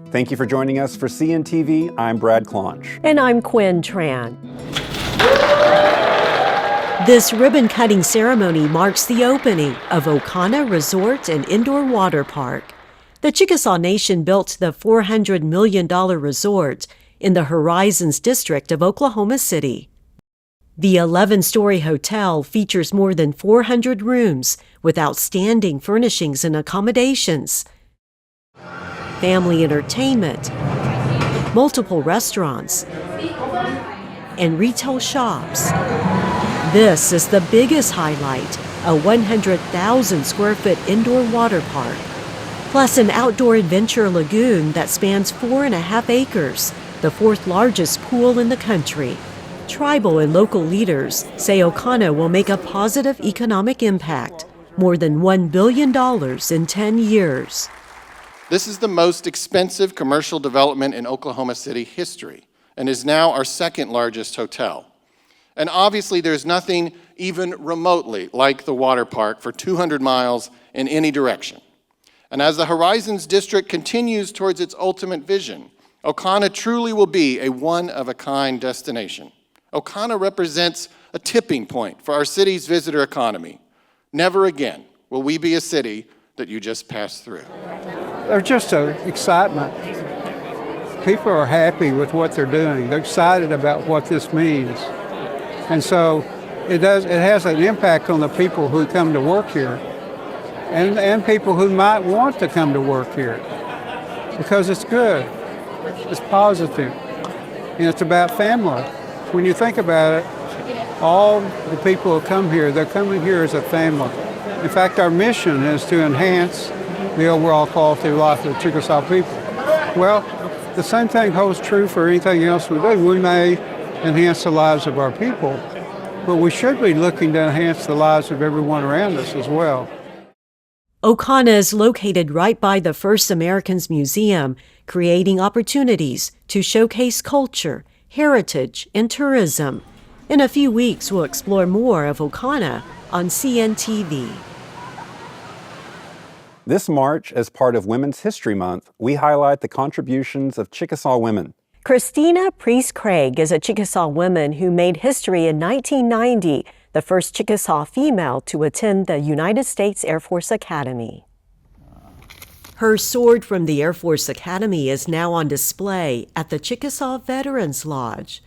Thank you for joining us for CNTV. I'm Brad Claunch. And I'm Quin Tran. This ribbon-cutting ceremony marks the opening of OKANA Resort and Indoor Water Park. The Chickasaw Nation built the $400 million resort in the Horizons district of Oklahoma City. The 11-story hotel features more than 400 rooms with outstanding furnishings and accommodations, family entertainment, multiple restaurants, and retail shops. This is the biggest highlight, a 100,000 square foot indoor water park, plus an outdoor adventure lagoon that spans 4.5 acres, the fourth largest pool in the country. Tribal and local leaders say OKANA will make a positive economic impact, more than $1 billion in 10 years. This is the most expensive commercial development in Oklahoma City history and is now our second largest hotel. And obviously there's nothing even remotely like the water park for 200 miles in any direction. And as the Horizons District continues towards its ultimate vision, OKANA truly will be a one-of-a-kind destination. OKANA represents a tipping point for our city's visitor economy. Never again will we be a city that you just pass through. There's just an excitement. People are happy with what they're doing. They're excited about what this means. And so it has an impact on the people who come to work here and people who might want to come to work here because it's good, it's positive, and it's about family. When you think about it, all the people who come here, they're coming here as a family. In fact, our mission is to enhance the overall quality of life of the Chickasaw people. Well, the same thing holds true for anything else we do. We may enhance the lives of our people, but we should be looking to enhance the lives of everyone around us as well. OKANA is located right by the First Americans Museum, creating opportunities to showcase culture, heritage, and tourism. In a few weeks, we'll explore more of OKANA on CNTV. This March, as part of Women's History Month, we highlight the contributions of Chickasaw women. Christina Priest-Craig is a Chickasaw woman who made history in 1990, the first Chickasaw female to attend the United States Air Force Academy. Her sword from the Air Force Academy is now on display at the Chickasaw Veterans Lodge.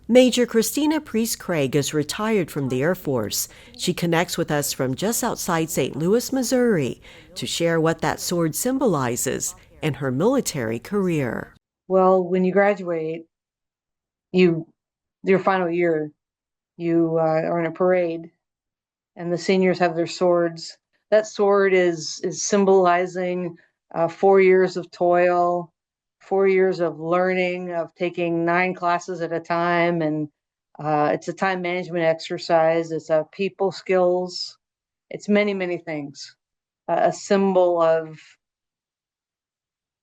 Major Christina Priest-Craig is retired from the Air Force. She connects with us from just outside St. Louis, Missouri, to share what that sword symbolizes and her military career. Well, when you graduate, your final year, you are in a parade, and the seniors have their swords. That sword is symbolizing 4 years of toil, 4 years of learning, of taking 9 classes at a time, and it's a time management exercise. It's a people skills. It's many, many things. A symbol of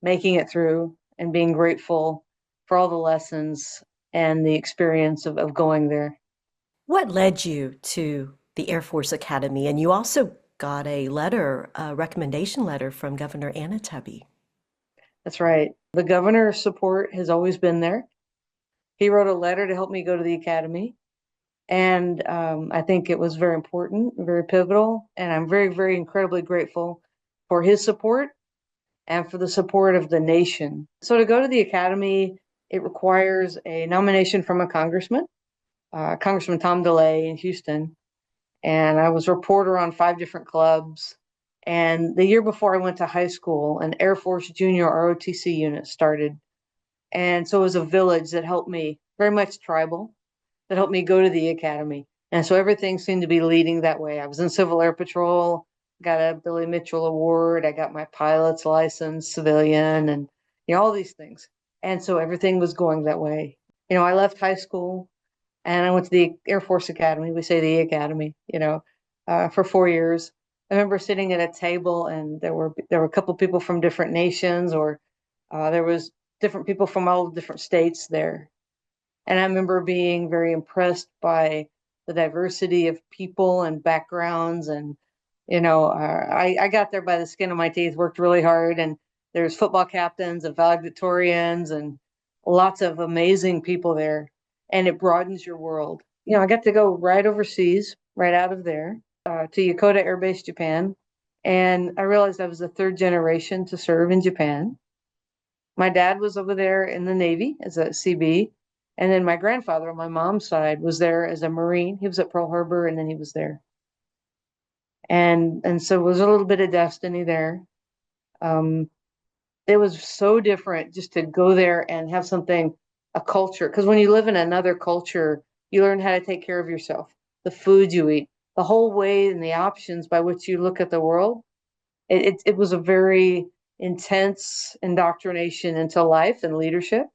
making it through and being grateful for all the lessons and the experience of going there. What led you to the Air Force Academy? And you also got a recommendation letter from Governor Anna Tubby. That's right. The governor's support has always been there. He wrote a letter to help me go to the academy. And I think it was very important, very pivotal. And I'm very, very incredibly grateful for his support and for the support of the nation. So to go to the academy, it requires a nomination from a congressman, Congressman Tom DeLay in Houston. And I was a reporter on 5 different clubs. And the year before I went to high school, an Air Force Junior ROTC unit started. And so it was a village that helped me, very much tribal, that helped me go to the academy. And so everything seemed to be leading that way. I was in Civil Air Patrol, got a Billy Mitchell Award, I got my pilot's license, civilian, and all these things. And so everything was going that way. I left high school and I went to the Air Force Academy. We say the academy, for 4 years. I remember sitting at a table and there were a couple of people from different nations, or there was different people from all different states there. And I remember being very impressed by the diversity of people and backgrounds. And, I got there by the skin of my teeth, worked really hard. And There's football captains and valedictorians and lots of amazing people there. And it broadens your world. I got to go right overseas, right out of there, to Yokota Air Base, Japan. And I realized I was the third generation to serve in Japan. My dad was over there in the Navy as a CB. And then my grandfather on my mom's side was there as a Marine. He was at Pearl Harbor and then he was there. And so it was a little bit of destiny there. It was so different just to go there and have something, a culture. Because when you live in another culture, you learn how to take care of yourself, the food you eat, the whole way and the options by which you look at the world. It was a very intense indoctrination into life and leadership.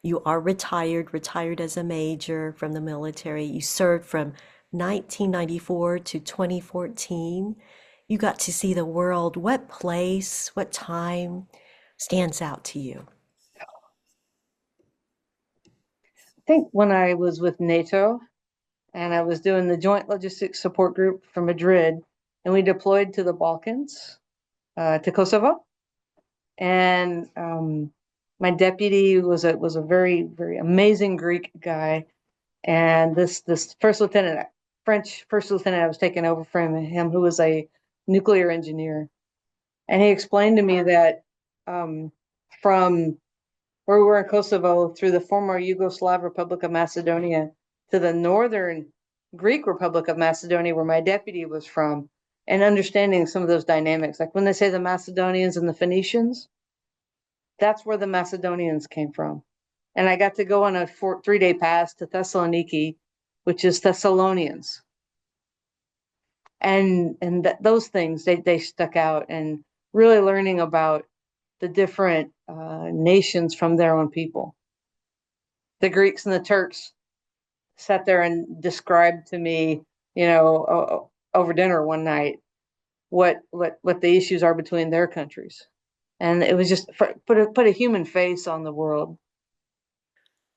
You are retired as a major from the military. You served from 1994 to 2014. You got to see the world. What place, what time stands out to you? I think when I was with NATO and I was doing the Joint Logistics Support Group from Madrid, and we deployed to the Balkans, to Kosovo. And my deputy was a very, very amazing Greek guy. And this French first lieutenant I was taking over from him, who was a nuclear engineer. And he explained to me that from where we were in Kosovo through the former Yugoslav Republic of Macedonia to the northern Greek Republic of Macedonia, where my deputy was from, and understanding some of those dynamics. Like when they say the Macedonians and the Phoenicians, that's where the Macedonians came from. And I got to go on a 3-day pass to Thessaloniki, which is Thessalonians. And those things, they stuck out, and really learning about the different nations from their own people. The Greeks and the Turks sat there and described to me, over dinner one night, what the issues are between their countries. And it was just put a human face on the world.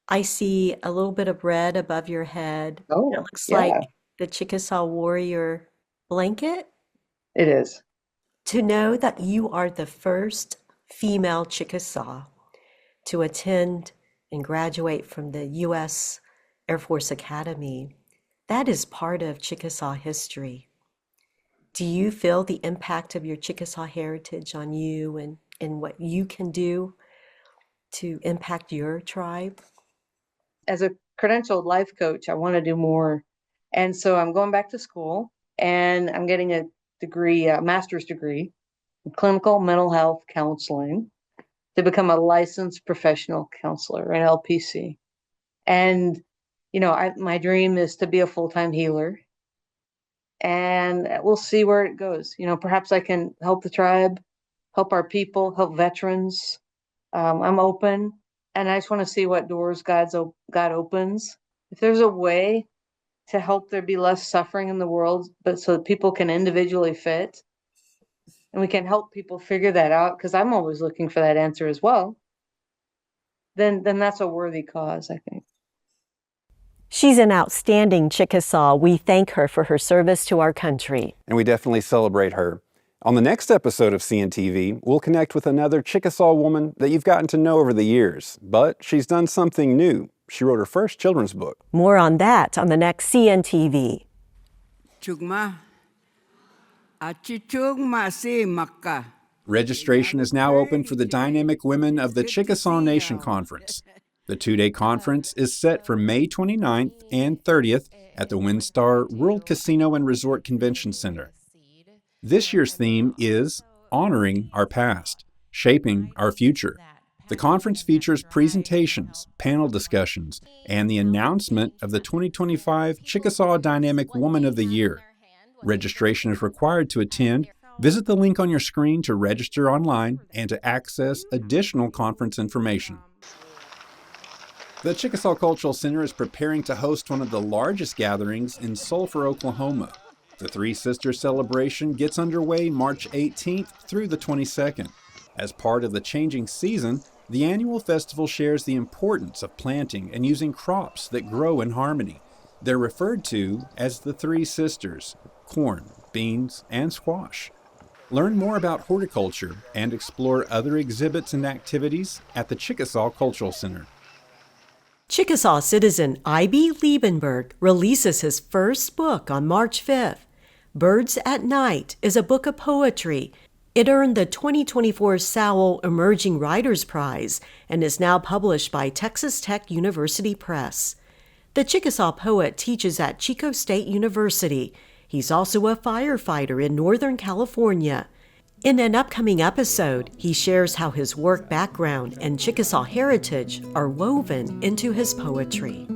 I see a little bit of red above your head. Oh, It looks yeah, like the Chickasaw warrior blanket. it is. To know that you are the first female Chickasaw to attend and graduate from the U.S. Air Force Academy, that is part of Chickasaw history. Do you feel the impact of your Chickasaw heritage on you and what you can do to impact your tribe? As a credentialed life coach, I want to do more. And so I'm going back to school and I'm getting a degree, a master's degree in clinical mental health counseling to become a licensed professional counselor, an LPC. And, my dream is to be a full-time healer. And we'll see where it goes. Perhaps I can help the tribe, help our people, help veterans. I'm open, and I just want to see what doors God opens. If there's a way to help there be less suffering in the world, but so that people can individually fit, and we can help people figure that out, because I'm always looking for that answer as well, then that's a worthy cause, I think. She's an outstanding Chickasaw. We thank her for her service to our country. And we definitely celebrate her. On the next episode of CNTV, we'll connect with another Chickasaw woman that you've gotten to know over the years, but she's done something new. She wrote her first children's book. More on that on the next CNTV. Registration is now open for the dynamic women of the Chickasaw Nation Conference. The 2-day conference is set for May 29th and 30th at the WinStar World Casino and Resort Convention Center. This year's theme is Honoring Our Past, Shaping Our Future. The conference features presentations, panel discussions, and the announcement of the 2025 Chickasaw Dynamic Woman of the Year. Registration is required to attend. Visit the link on your screen to register online and to access additional conference information. The Chickasaw Cultural Center is preparing to host one of the largest gatherings in Sulphur, Oklahoma. The Three Sisters celebration gets underway March 18th through the 22nd. As part of the changing season, the annual festival shares the importance of planting and using crops that grow in harmony. They're referred to as the Three Sisters: corn, beans, and squash. Learn more about horticulture and explore other exhibits and activities at the Chickasaw Cultural Center. Chickasaw citizen I.B. Liebenberg releases his first book on March 5th. Birds at Night is a book of poetry. It earned the 2024 Sowell Emerging Writers Prize and is now published by Texas Tech University Press. The Chickasaw poet teaches at Chico State University. He's also a firefighter in Northern California. In an upcoming episode, he shares how his work background and Chickasaw heritage are woven into his poetry.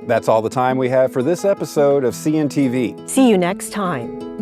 That's all the time we have for this episode of CNTV. See you next time.